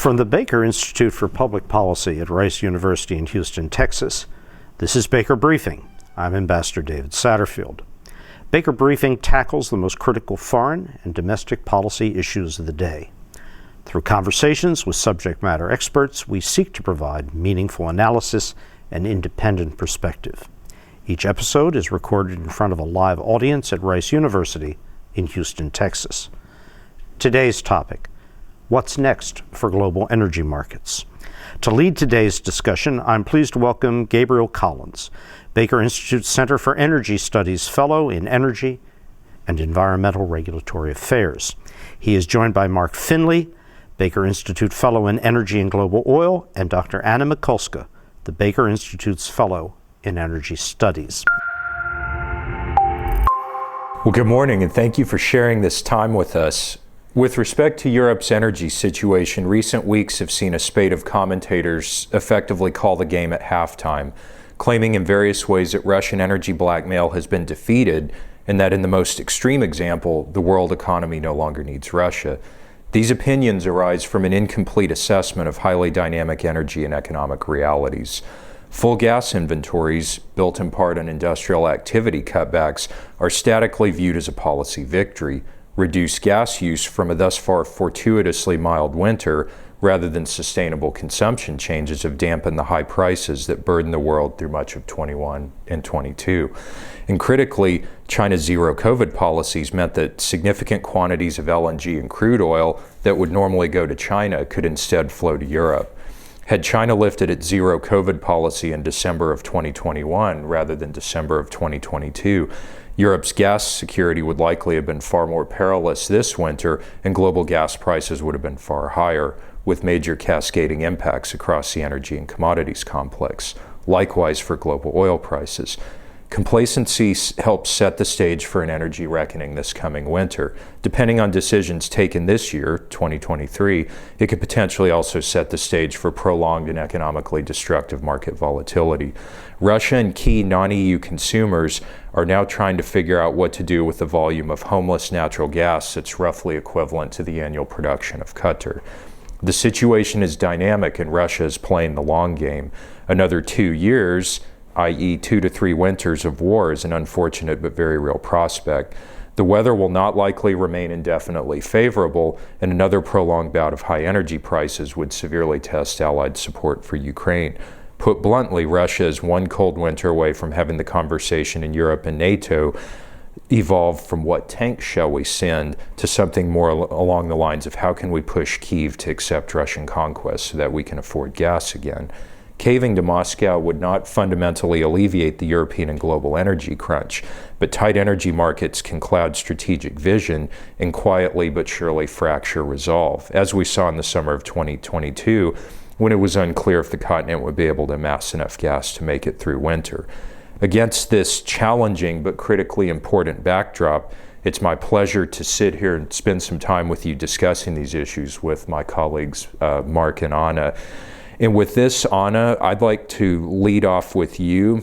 From the Baker Institute for Public Policy at Rice University in Houston, Texas, this is Baker Briefing. I'm Ambassador David Satterfield. Baker Briefing tackles the most critical foreign and domestic policy issues of the day. Through conversations with subject matter experts, we seek to provide meaningful analysis and independent perspective. Each episode is recorded in front of a live audience at Rice University in Houston, Texas. Today's topic: what's next for global energy markets? To lead today's discussion, I'm pleased to welcome Gabriel Collins, Baker Institute Center for Energy Studies Fellow in Energy and Environmental Regulatory Affairs. He is joined by Mark Finley, Baker Institute Fellow in Energy and Global Oil, and Dr. Anna Mikulska, the Baker Institute's Fellow in Energy Studies. Well, good morning, and thank you for sharing this time with us. With respect to Europe's energy situation, recent weeks have seen a spate of commentators effectively call the game at halftime, claiming in various ways that Russian energy blackmail has been defeated and that in the most extreme example, the world economy no longer needs Russia. These opinions arise from an incomplete assessment of highly dynamic energy and economic realities. Full gas inventories, built in part on industrial activity cutbacks, are statically viewed as a policy victory. Reduce gas use from a thus far fortuitously mild winter rather than sustainable consumption changes have dampened the high prices that burdened the world through much of 21 and 22. And critically, China's zero COVID policies meant that significant quantities of LNG and crude oil that would normally go to China could instead flow to Europe. Had China lifted its zero COVID policy in December of 2021 rather than December of 2022, Europe's gas security would likely have been far more perilous this winter, and global gas prices would have been far higher, with major cascading impacts across the energy and commodities complex. Likewise for global oil prices. Complacency helps set the stage for an energy reckoning this coming winter. Depending on decisions taken this year, 2023, it could potentially also set the stage for prolonged and economically destructive market volatility. Russia and key non-EU consumers are now trying to figure out what to do with the volume of homeless natural gas that's roughly equivalent to the annual production of Qatar. The situation is dynamic and Russia is playing the long game. Another 2 years, i.e. 2 to 3 winters of war, is an unfortunate but very real prospect. The weather will not likely remain indefinitely favorable, and another prolonged bout of high energy prices would severely test Allied support for Ukraine. Put bluntly, Russia is one cold winter away from having the conversation in Europe and NATO evolve from what tanks shall we send to something more along the lines of how can we push Kyiv to accept Russian conquest so that we can afford gas again. Caving to Moscow would not fundamentally alleviate the European and global energy crunch, but tight energy markets can cloud strategic vision and quietly but surely fracture resolve, as we saw in the summer of 2022, when it was unclear if the continent would be able to amass enough gas to make it through winter. Against this challenging but critically important backdrop, it's my pleasure to sit here and spend some time with you discussing these issues with my colleagues Mark and Anna. And with this, Anna, I'd like to lead off with you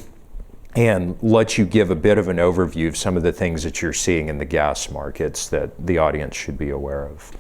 and let you give a bit of an overview of some of the things that you're seeing in the gas markets that the audience should be aware of.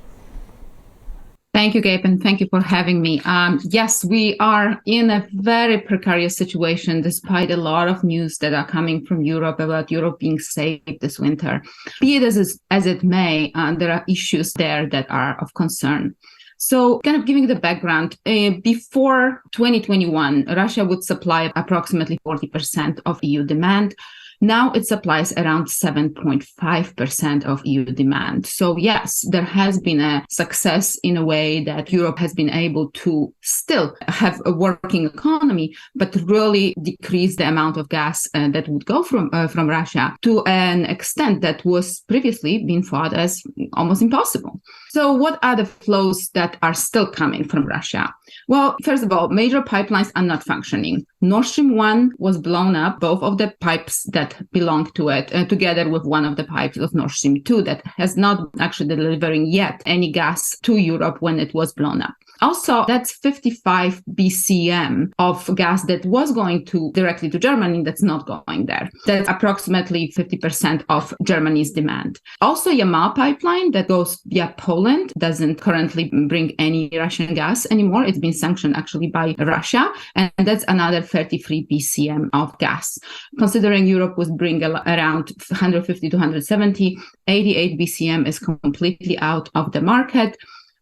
Thank you, Gabe, and thank you for having me. Yes, we are in a very precarious situation, despite a lot of news that are coming from Europe about Europe being safe this winter. Be it as it may, there are issues there that are of concern. So kind of giving the background, before 2021, Russia would supply approximately 40% of EU demand. Now it supplies around 7.5% of EU demand. So yes, there has been a success in a way that Europe has been able to still have a working economy, but really decrease the amount of gas that would go from Russia to an extent that was previously being thought as almost impossible. So what are the flows that are still coming from Russia? Well, first of all, major pipelines are not functioning. Nord Stream 1 was blown up, both of the pipes that belong to it, together with one of the pipes of Nord Stream 2 that has not actually delivering yet any gas to Europe when it was blown up. Also, that's 55 BCM of gas that was going directly to Germany that's not going there. That's approximately 50% of Germany's demand. Also, Yamal pipeline that goes via Poland doesn't currently bring any Russian gas anymore. It's been sanctioned actually by Russia, and that's another 33 BCM of gas. Considering Europe would bring around 150 to 170, 88 BCM is completely out of the market.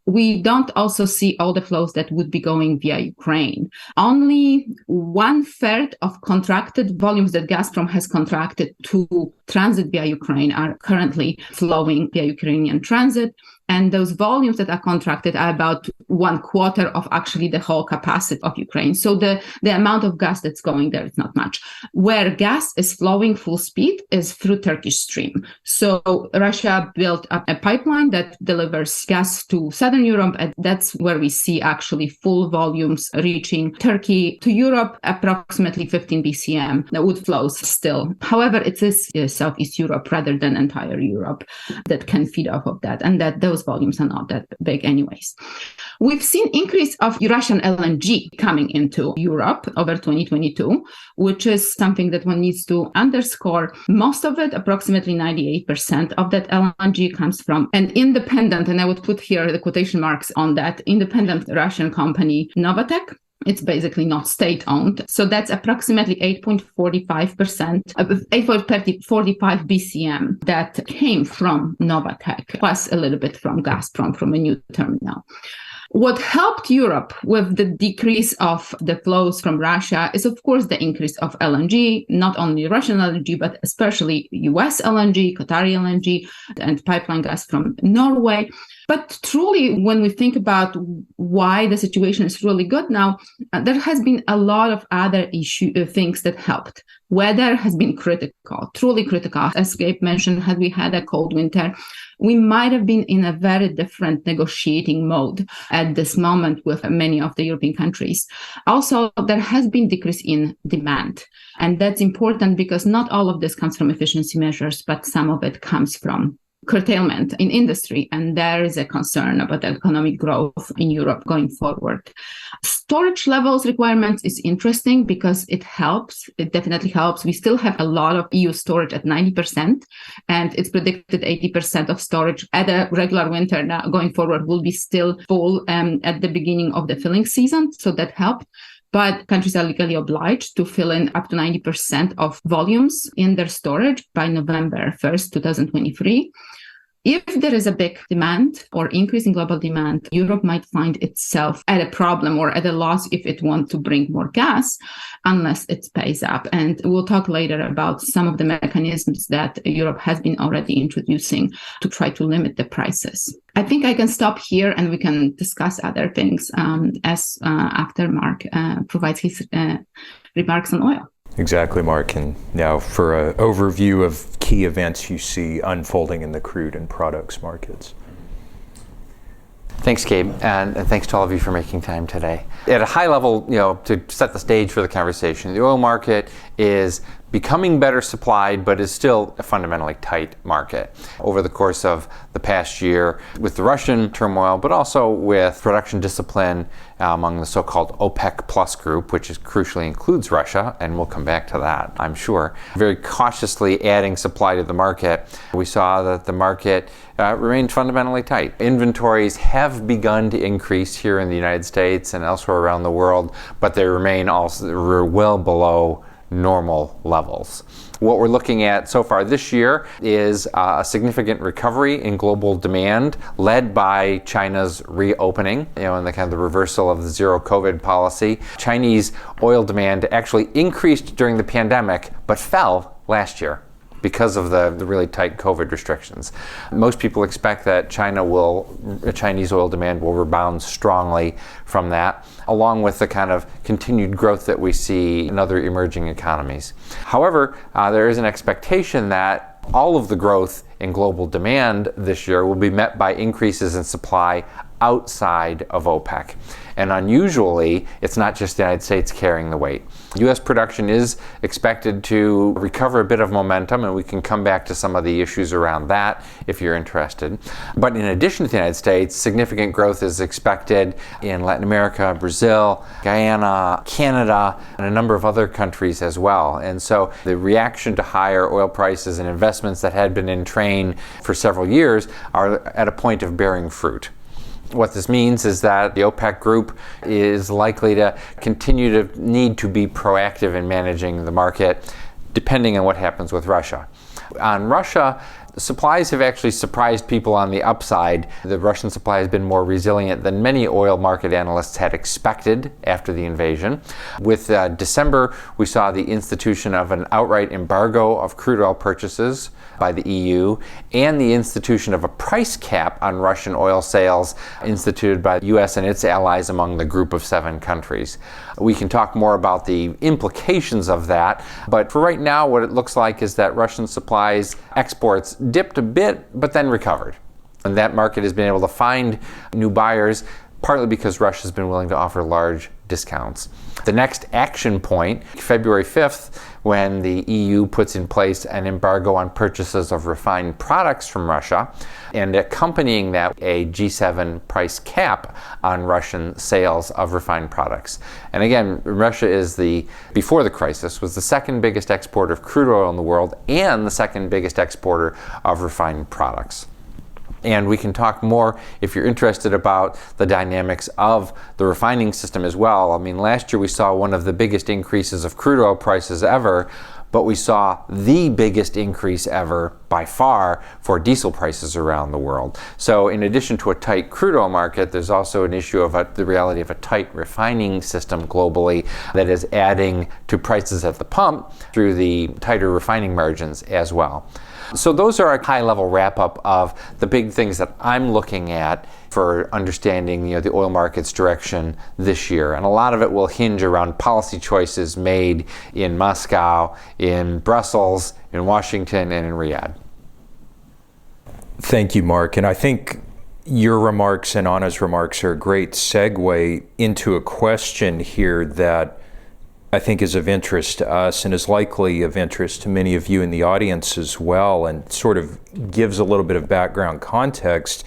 We don't also see all the flows that would be going via Ukraine. Only 1/3 of contracted volumes that Gazprom has contracted to transit via Ukraine are currently flowing via Ukrainian transit. And those volumes that are contracted are about 1/4 of actually the whole capacity of Ukraine. So the amount of gas that's going there is not much. Where gas is flowing full speed is through Turkish Stream. So Russia built up a pipeline that delivers gas to Southern Europe, and that's where we see actually full volumes reaching Turkey. To Europe, approximately 15 BCM that would flow still. However, it is Southeast Europe rather than entire Europe that can feed off of that, and that those volumes are not that big anyways. We've seen increase of Russian LNG coming into Europe over 2022, which is something that one needs to underscore. Most of it, approximately 98% of that LNG comes from an independent, and I would put here the quotation marks on that, independent Russian company, Novatek. It's basically not state-owned. So that's approximately 8.45%, 8.45 BCM that came from Novatek, plus a little bit from Gazprom, from a new terminal. What helped Europe with the decrease of the flows from Russia is, of course, the increase of LNG, not only Russian LNG, but especially US LNG, Qatari LNG, and pipeline gas from Norway. But truly, when we think about why the situation is really good now, there has been a lot of other things that helped. Weather has been critical, truly critical. As Gabe mentioned, had we had a cold winter, we might have been in a very different negotiating mode at this moment with many of the European countries. Also, there has been decrease in demand. And that's important because not all of this comes from efficiency measures, but some of it comes from curtailment in industry, and there is a concern about economic growth in Europe going forward. Storage levels requirements is interesting because it helps. It definitely helps. We still have a lot of EU storage at 90%, and it's predicted 80% of storage at a regular winter now going forward will be still full at the beginning of the filling season. So that helped. But countries are legally obliged to fill in up to 90% of volumes in their storage by November 1st, 2023. If there is a big demand or increase in global demand, Europe might find itself at a problem or at a loss if it wants to bring more gas, unless it pays up. And we'll talk later about some of the mechanisms that Europe has been already introducing to try to limit the prices. I think I can stop here and we can discuss other things after Mark provides his remarks on oil. Exactly, Mark. And now for an overview of key events you see unfolding in the crude and products markets. Thanks, Gabe, and thanks to all of you for making time today. At a high level, to set the stage for the conversation, the oil market is becoming better supplied, but is still a fundamentally tight market. Over the course of the past year, with the Russian turmoil, but also with production discipline among the so-called OPEC Plus group, which crucially includes Russia, and we'll come back to that, I'm sure, very cautiously adding supply to the market, we saw that the market remained fundamentally tight. Inventories have begun to increase here in the United States and elsewhere around the world, but they remain also well below normal levels. What we're looking at so far this year is a significant recovery in global demand led by China's reopening, and the kind of the reversal of the zero COVID policy. Chinese oil demand actually increased during the pandemic, but fell last year because of the really tight COVID restrictions. Most people expect that Chinese oil demand will rebound strongly from that, along with the kind of continued growth that we see in other emerging economies. However, there is an expectation that all of the growth in global demand this year will be met by increases in supply outside of OPEC. And unusually, it's not just the United States carrying the weight. U.S. production is expected to recover a bit of momentum, and we can come back to some of the issues around that if you're interested. But in addition to the United States, significant growth is expected in Latin America, Brazil, Guyana, Canada, and a number of other countries as well. And so the reaction to higher oil prices and investments that had been in train for several years are at a point of bearing fruit. What this means is that the OPEC group is likely to continue to need to be proactive in managing the market, depending on what happens with Russia. On Russia, supplies have actually surprised people on the upside. The Russian supply has been more resilient than many oil market analysts had expected after the invasion. With December, we saw the institution of an outright embargo of crude oil purchases by the EU and the institution of a price cap on Russian oil sales instituted by the US and its allies among the group of 7 countries. We can talk more about the implications of that, but for right now, what it looks like is that Russian supplies exports dipped a bit, but then recovered. And that market has been able to find new buyers, partly because Russia has been willing to offer large discounts. The next action point, February 5th, when the EU puts in place an embargo on purchases of refined products from Russia, and accompanying that, a G7 price cap on Russian sales of refined products. And again, Russia is before the crisis, was the second biggest exporter of crude oil in the world and the second biggest exporter of refined products. And we can talk more if you're interested about the dynamics of the refining system as well. I mean, last year we saw one of the biggest increases of crude oil prices ever, but we saw the biggest increase ever by far for diesel prices around the world. So in addition to a tight crude oil market, there's also an issue of the reality of a tight refining system globally that is adding to prices at the pump through the tighter refining margins as well. So those are a high-level wrap-up of the big things that I'm looking at for understanding, the oil market's direction this year. And a lot of it will hinge around policy choices made in Moscow, in Brussels, in Washington, and in Riyadh. Thank you, Mark. And I think your remarks and Anna's remarks are a great segue into a question here that I think is of interest to us and is likely of interest to many of you in the audience as well, and sort of gives a little bit of background context.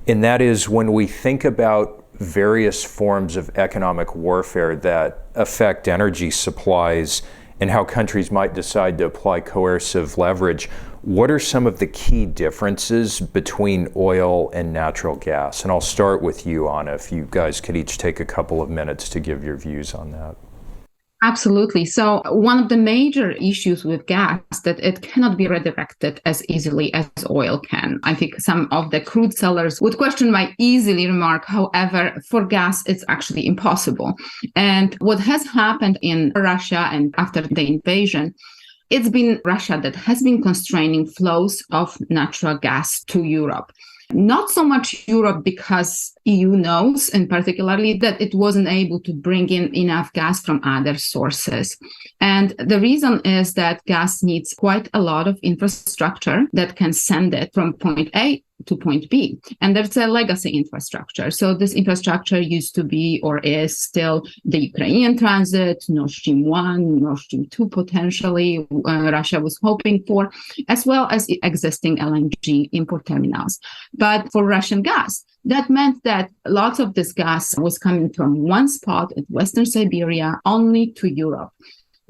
And that is, when we think about various forms of economic warfare that affect energy supplies and how countries might decide to apply coercive leverage, what are some of the key differences between oil and natural gas? And I'll start with you, Anna, if you guys could each take a couple of minutes to give your views on that. Absolutely. So one of the major issues with gas that it cannot be redirected as easily as oil can. I think some of the crude sellers would question my easily remark. However, for gas, it's actually impossible. And what has happened in Russia and after the invasion, it's been Russia that has been constraining flows of natural gas to Europe. Not so much Europe, because EU knows, and particularly, that it wasn't able to bring in enough gas from other sources. And the reason is that gas needs quite a lot of infrastructure that can send it from point A to point B. And there's a legacy infrastructure. So this infrastructure used to be, or is still, the Ukrainian transit, Nord Stream 1, Nord Stream 2 potentially, Russia was hoping for, as well as existing LNG import terminals. But for Russian gas, that meant that lots of this gas was coming from one spot at Western Siberia only to Europe.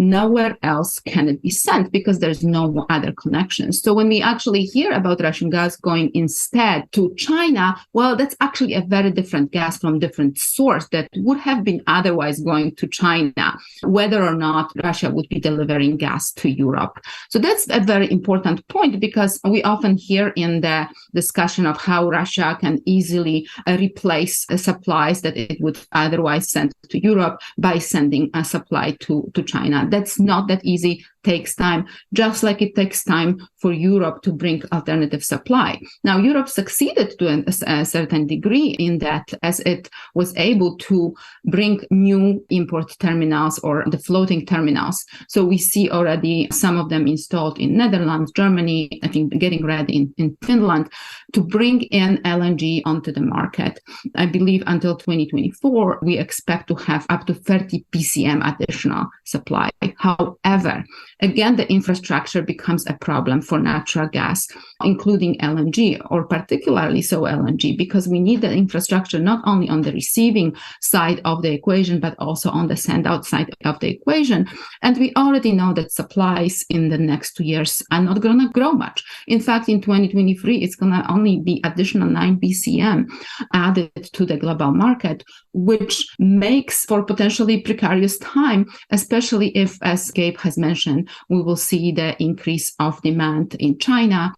Nowhere else can it be sent because there's no other connections. So when we actually hear about Russian gas going instead to China, well, that's actually a very different gas from different source that would have been otherwise going to China, whether or not Russia would be delivering gas to Europe. So that's a very important point, because we often hear in the discussion of how Russia can easily replace supplies that it would otherwise send to Europe by sending a supply to China. That's not that easy, takes time, just like it takes time for Europe to bring alternative supply. Now, Europe succeeded to a certain degree in that, as it was able to bring new import terminals or the floating terminals. So we see already some of them installed in Netherlands, Germany, I think getting ready in Finland to bring in LNG onto the market. I believe until 2024, we expect to have up to 30 BCM additional supply. However, again, the infrastructure becomes a problem for natural gas, including LNG, or particularly so LNG, because we need the infrastructure not only on the receiving side of the equation, but also on the send out side of the equation. And we already know that supplies in the next 2 years are not going to grow much. In fact, in 2023, it's going to only be additional 9 BCM added to the global market, which makes for potentially precarious time, especially if, as Gabe has mentioned, we will see the increase of demand in China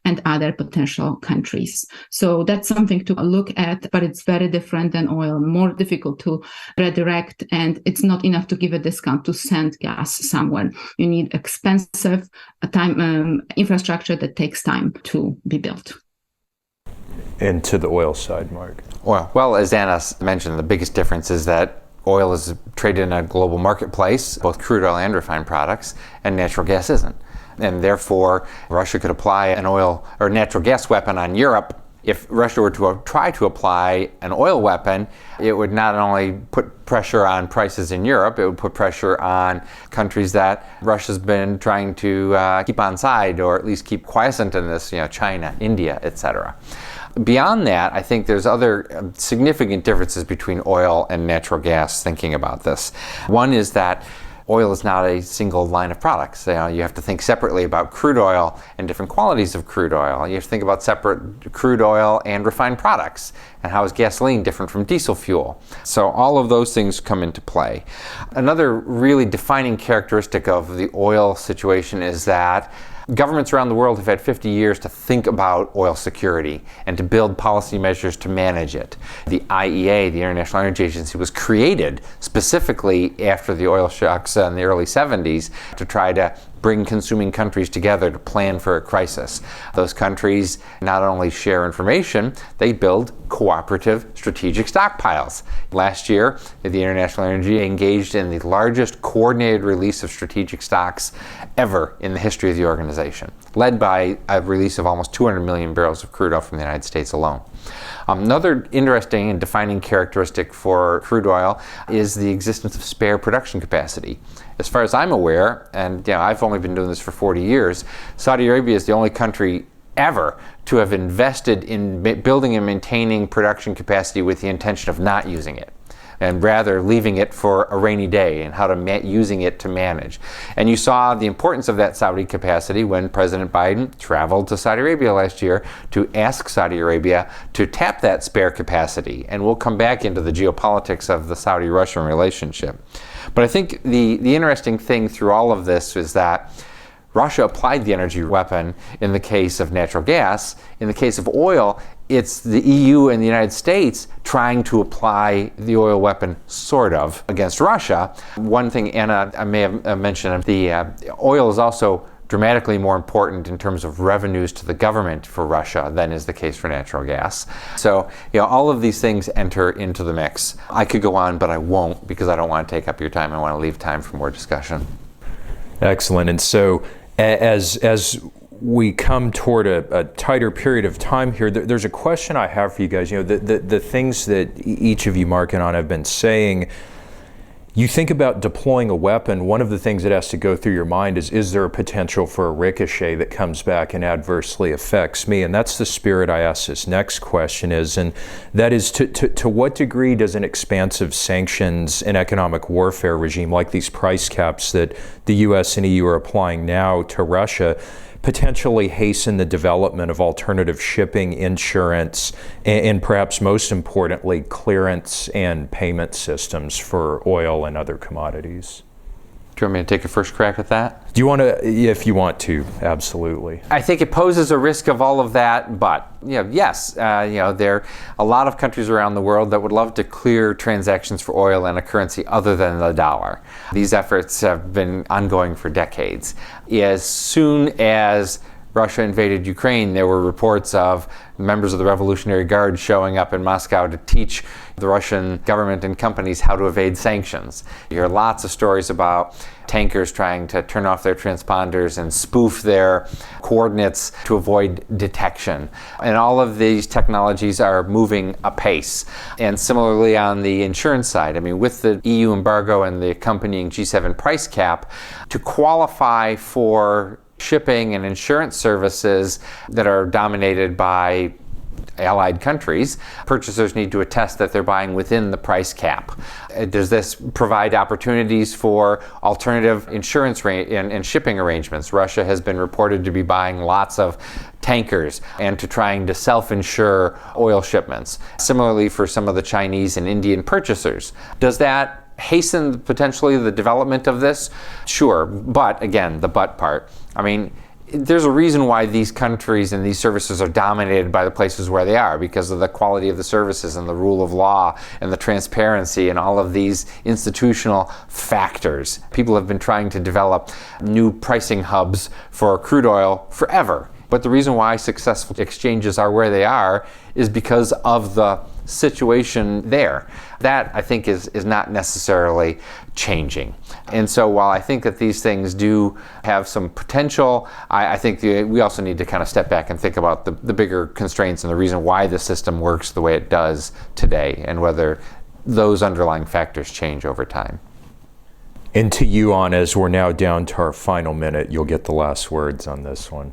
and other potential countries. So that's something to look at, but it's very different than oil, more difficult to redirect, and it's not enough to give a discount to send gas somewhere. You need expensive infrastructure that takes time to be built. And to the oil side, Mark. Well, as Anna mentioned, the biggest difference is that oil is traded in a global marketplace, both crude oil and refined products, and natural gas isn't. And therefore, Russia could apply an oil or natural gas weapon on Europe. If Russia were to try to apply an oil weapon, it would not only put pressure on prices in Europe, it would put pressure on countries that Russia's been trying to keep on side, or at least keep quiescent in this, China, India, etc. Beyond that, I think there's other significant differences between oil and natural gas thinking about this. One is that oil is not a single line of products. You have to think separately about crude oil and different qualities of crude oil. You have to think about separate crude oil and refined products. And how is gasoline different from diesel fuel? So all of those things come into play. Another really defining characteristic of the oil situation is that governments around the world have had 50 years to think about oil security and to build policy measures to manage it. The IEA, the International Energy Agency, was created specifically after the oil shocks in the early 70s to try to bring consuming countries together to plan for a crisis. Those countries not only share information, they build cooperative strategic stockpiles. Last year, the International Energy engaged in the largest coordinated release of strategic stocks ever in the history of the organization, led by a release of almost 200 million barrels of crude oil from the United States alone. Another interesting and defining characteristic for crude oil is the existence of spare production capacity. As far as I'm aware, and I've only been doing this for 40 years, Saudi Arabia is the only country ever to have invested in building and maintaining production capacity with the intention of not using it, and rather leaving it for a rainy day and using it to manage. And you saw the importance of that Saudi capacity when President Biden traveled to Saudi Arabia last year to ask Saudi Arabia to tap that spare capacity. And we'll come back into the geopolitics of the Saudi-Russian relationship. But I think the interesting thing through all of this is that Russia applied the energy weapon in the case of natural gas. In the case of oil, it's the EU and the United States trying to apply the oil weapon, sort of, against Russia. One thing Anna I may have mentioned, the oil is also dramatically more important in terms of revenues to the government for Russia than is the case for natural gas. So, all of these things enter into the mix. I could go on, but I won't because I don't want to take up your time. I want to leave time for more discussion. Excellent. And so, as we come toward a tighter period of time here, there's a question I have for you guys. The things that each of you, Mark and Anna, have been saying, you think about deploying a weapon, one of the things that has to go through your mind is there a potential for a ricochet that comes back and adversely affects me? And that's the spirit I ask this next question is, and that is to what degree does an expansive sanctions and economic warfare regime like these price caps that the US and EU are applying now to Russia potentially hasten the development of alternative shipping, insurance, and perhaps most importantly, clearance and payment systems for oil and other commodities? Do you want me to take a first crack at that? Do you want to, if you want to, absolutely. I think it poses a risk of all of that, but yes, there are a lot of countries around the world that would love to clear transactions for oil and a currency other than the dollar. These efforts have been ongoing for decades. As soon as Russia invaded Ukraine, there were reports of members of the Revolutionary Guard showing up in Moscow to teach the Russian government and companies how to evade sanctions. You hear lots of stories about tankers trying to turn off their transponders and spoof their coordinates to avoid detection. And all of these technologies are moving apace. And similarly on the insurance side, with the EU embargo and the accompanying G7 price cap, to qualify for shipping and insurance services that are dominated by allied countries, purchasers need to attest that they're buying within the price cap. Does this provide opportunities for alternative insurance and shipping arrangements? Russia has been reported to be buying lots of tankers and to trying to self-insure oil shipments. Similarly for some of the Chinese and Indian purchasers. Does that hasten potentially the development of this? Sure, but again, the but part. There's a reason why these countries and these services are dominated by the places where they are, because of the quality of the services and the rule of law and the transparency and all of these institutional factors. People have been trying to develop new pricing hubs for crude oil forever. But the reason why successful exchanges are where they are is because of the situation there. That, I think, is not necessarily changing. And so while I think that these things do have some potential, I think we also need to kind of step back and think about the bigger constraints and the reason why the system works the way it does today and whether those underlying factors change over time. And to you, Anna, as we're now down to our final minute, you'll get the last words on this one.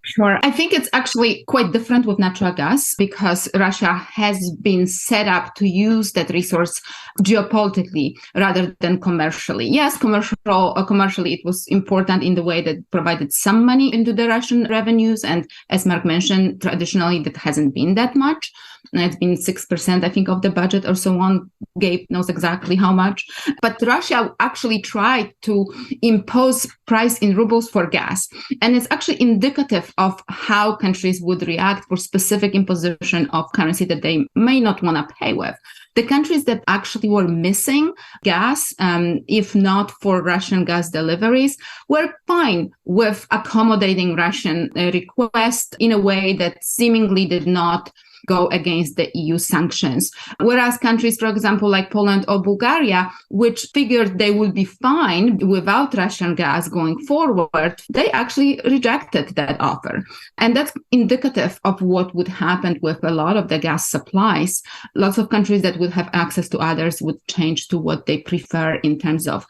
Sure. I think it's actually quite different with natural gas because Russia has been set up to use that resource geopolitically rather than commercially. Yes, commercially it was important in the way that it provided some money into the Russian revenues. And as Mark mentioned, traditionally that hasn't been that much. It's been 6%, I think, of the budget or so on. Gabe knows exactly how much. But Russia actually tried to impose price in rubles for gas. And it's actually indicative of how countries would react for specific imposition of currency that they may not want to pay with. The countries that actually were missing gas, if not for Russian gas deliveries, were fine with accommodating Russian requests in a way that seemingly did not go against the EU sanctions. Whereas countries, for example, like Poland or Bulgaria, which figured they would be fine without Russian gas going forward, they actually rejected that offer. And that's indicative of what would happen with a lot of the gas supplies. Lots of countries that would have access to others would change to what they prefer in terms of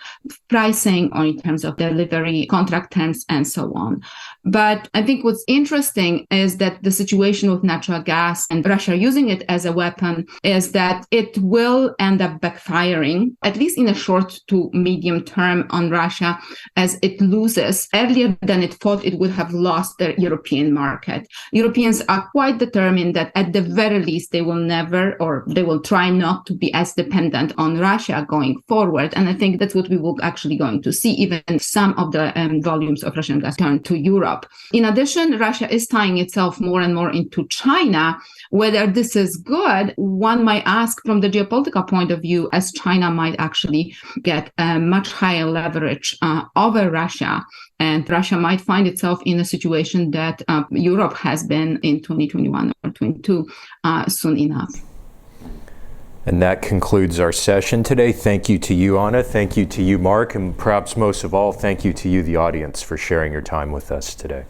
pricing or in terms of delivery, contract terms, and so on. But I think what's interesting is that the situation with natural gas and Russia using it as a weapon is that it will end up backfiring, at least in a short to medium term on Russia, as it loses earlier than it thought it would have lost the European market. Europeans are quite determined that at the very least they will never, or they will try not to be as dependent on Russia going forward. And I think that's what we will actually going to see, even some of the volumes of Russian gas turn to Europe. In addition, Russia is tying itself more and more into China. Whether this is good, one might ask from the geopolitical point of view, as China might actually get a much higher leverage over Russia. And Russia might find itself in a situation that Europe has been in 2021 or 22 soon enough. And that concludes our session today. Thank you to you, Anna. Thank you to you, Mark. And perhaps most of all, thank you to you, the audience, for sharing your time with us today.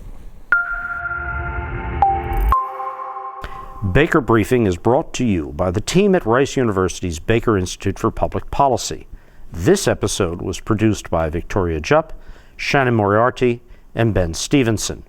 Baker Briefing is brought to you by the team at Rice University's Baker Institute for Public Policy. This episode was produced by Victoria Jupp, Shannon Moriarty, and Ben Stevenson.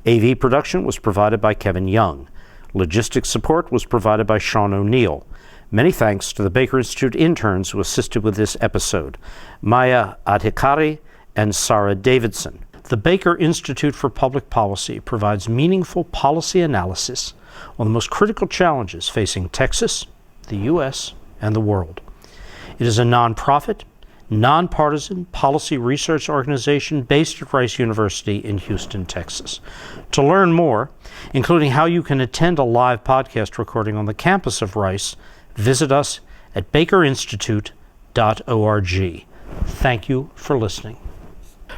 AV production was provided by Kevin Young. Logistics support was provided by Sean O'Neill. Many thanks to the Baker Institute interns who assisted with this episode, Maya Adhikari and Sarah Davidson. The Baker Institute for Public Policy provides meaningful policy analysis on the most critical challenges facing Texas, the U.S., and the world. It is a nonprofit nonpartisan policy research organization based at Rice University in Houston, Texas. To learn more, including how you can attend a live podcast recording on the campus of Rice, visit us at bakerinstitute.org. Thank you for listening.